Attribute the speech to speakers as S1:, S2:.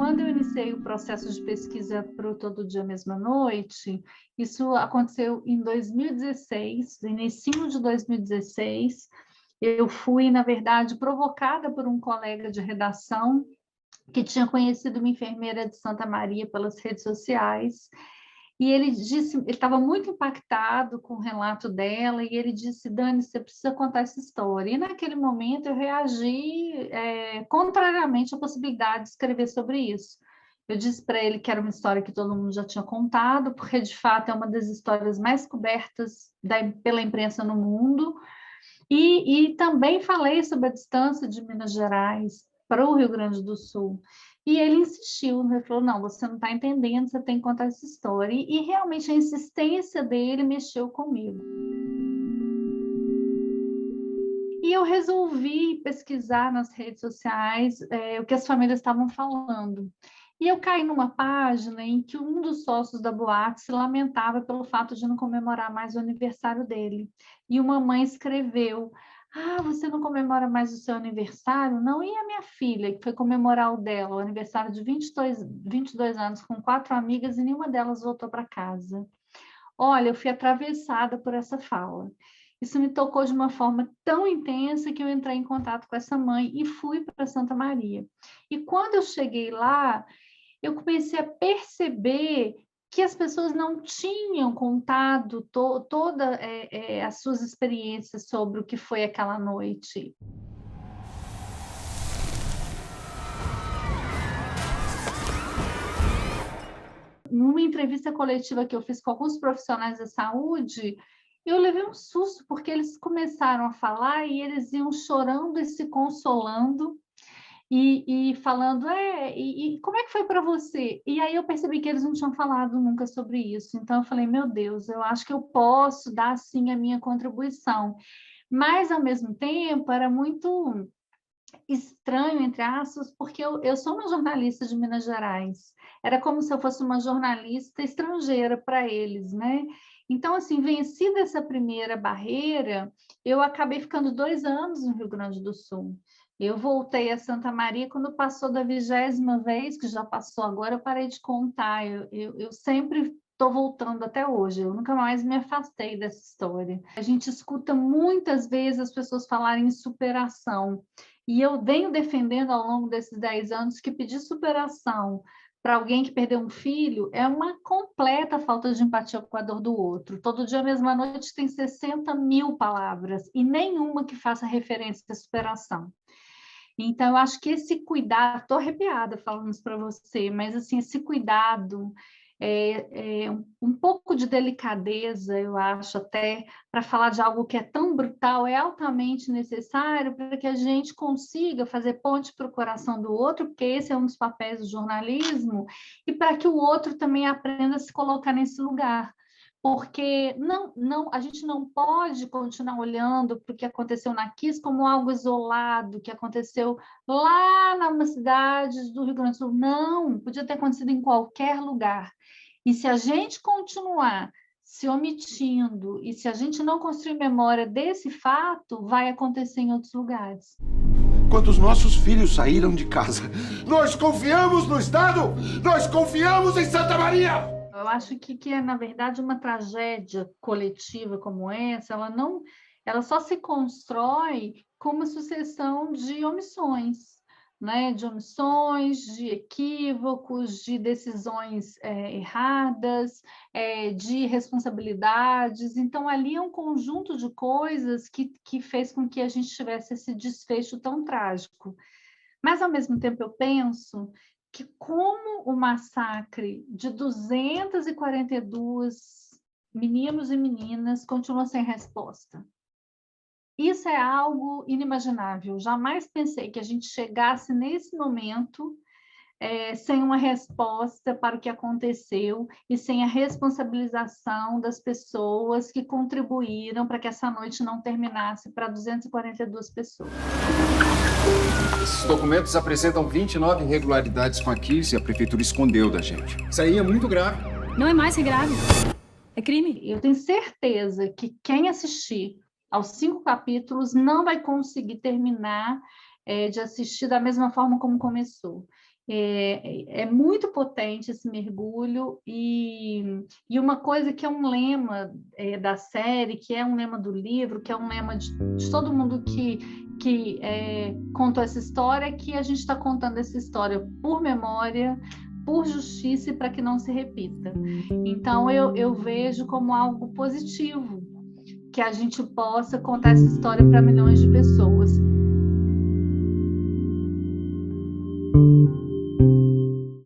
S1: Quando eu iniciei o processo de pesquisa para o Todo Dia Mesma Noite, isso aconteceu em 2016, no início de 2016. Eu fui, na verdade, provocada por um colega de redação que tinha conhecido uma enfermeira de Santa Maria pelas redes sociais, e ele disse, ele estava muito impactado com o relato dela, e ele disse: Dani, você precisa contar essa história. E naquele momento eu reagi contrariamente à possibilidade de escrever sobre isso. Eu disse para ele que era uma história que todo mundo já tinha contado, porque de fato é uma das histórias mais cobertas pela imprensa no mundo, e também falei sobre a distância de Minas Gerais para o Rio Grande do Sul. E ele insistiu, ele falou: não, você não está entendendo, você tem que contar essa história. E realmente a insistência dele mexeu comigo. E eu resolvi pesquisar nas redes sociais o que as famílias estavam falando. E eu caí numa página em que um dos sócios da boate se lamentava pelo fato de não comemorar mais o aniversário dele. E uma mãe escreveu: ah, você não comemora mais o seu aniversário? Não, e a minha filha, que foi comemorar o dela, o aniversário de 22 anos, com 4 amigas, e nenhuma delas voltou para casa. Olha, eu fui atravessada por essa fala. Isso me tocou de uma forma tão intensa que eu entrei em contato com essa mãe e fui para Santa Maria. E quando eu cheguei lá, eu comecei a perceber que as pessoas não tinham contado todas as suas experiências sobre o que foi aquela noite. Numa entrevista coletiva que eu fiz com alguns profissionais da saúde, eu levei um susto, porque eles começaram a falar e eles iam chorando e se consolando, e falando: e como é que foi para você? E aí eu percebi que eles não tinham falado nunca sobre isso. Então eu falei: meu Deus, eu acho que eu posso dar sim a minha contribuição. Mas ao mesmo tempo era muito estranho, entre aspas, porque eu sou uma jornalista de Minas Gerais. Era como se eu fosse uma jornalista estrangeira para eles, né? Então, assim, vencida essa primeira barreira, eu acabei ficando 2 anos no Rio Grande do Sul. Eu voltei a Santa Maria quando passou da 20ª vez, que já passou agora, eu parei de contar. Eu sempre estou voltando até hoje, eu nunca mais me afastei dessa história. A gente escuta muitas vezes as pessoas falarem em superação, e eu venho defendendo ao longo desses 10 anos que pedir superação para alguém que perdeu um filho é uma completa falta de empatia com a dor do outro. Todo Dia Mesma Noite tem 60.000 palavras e nenhuma que faça referência à superação. Então, eu acho que esse cuidado, estou arrepiada falando isso para você, mas assim, esse cuidado, um pouco de delicadeza, eu acho, até para falar de algo que é tão brutal, é altamente necessário para que a gente consiga fazer ponte para o coração do outro, porque esse é um dos papéis do jornalismo, e para que o outro também aprenda a se colocar nesse lugar. Porque a gente não pode continuar olhando para o que aconteceu na Kiss como algo isolado, que aconteceu lá na cidade do Rio Grande do Sul. Não, podia ter acontecido em qualquer lugar. E se a gente continuar se omitindo, e se a gente não construir memória desse fato, vai acontecer em outros lugares.
S2: Quando os nossos filhos saíram de casa, nós confiamos no Estado, nós confiamos em Santa Maria.
S1: Eu acho que é, na verdade, uma tragédia coletiva como essa, ela só se constrói com uma sucessão de omissões, né? De omissões, de equívocos, de decisões erradas, de responsabilidades. Então, ali é um conjunto de coisas que fez com que a gente tivesse esse desfecho tão trágico. Mas, ao mesmo tempo, eu penso que como o massacre de 242 meninos e meninas continua sem resposta. Isso é algo inimaginável. Jamais pensei que a gente chegasse nesse momento sem uma resposta para o que aconteceu e sem a responsabilização das pessoas que contribuíram para que essa noite não terminasse para 242 pessoas.
S3: Esses documentos apresentam 29 irregularidades com a Kiss e a prefeitura escondeu da gente. Isso aí é muito grave.
S4: Não é mais que grave. É crime.
S1: Eu tenho certeza que quem assistir aos 5 capítulos não vai conseguir terminar de assistir da mesma forma como começou. É muito potente esse mergulho, e uma coisa que é um lema da série, que é um lema do livro, que é um lema de todo mundo que contou essa história, que a gente está contando essa história por memória, por justiça e para que não se repita. Então, eu vejo como algo positivo que a gente possa contar essa história para milhões de pessoas.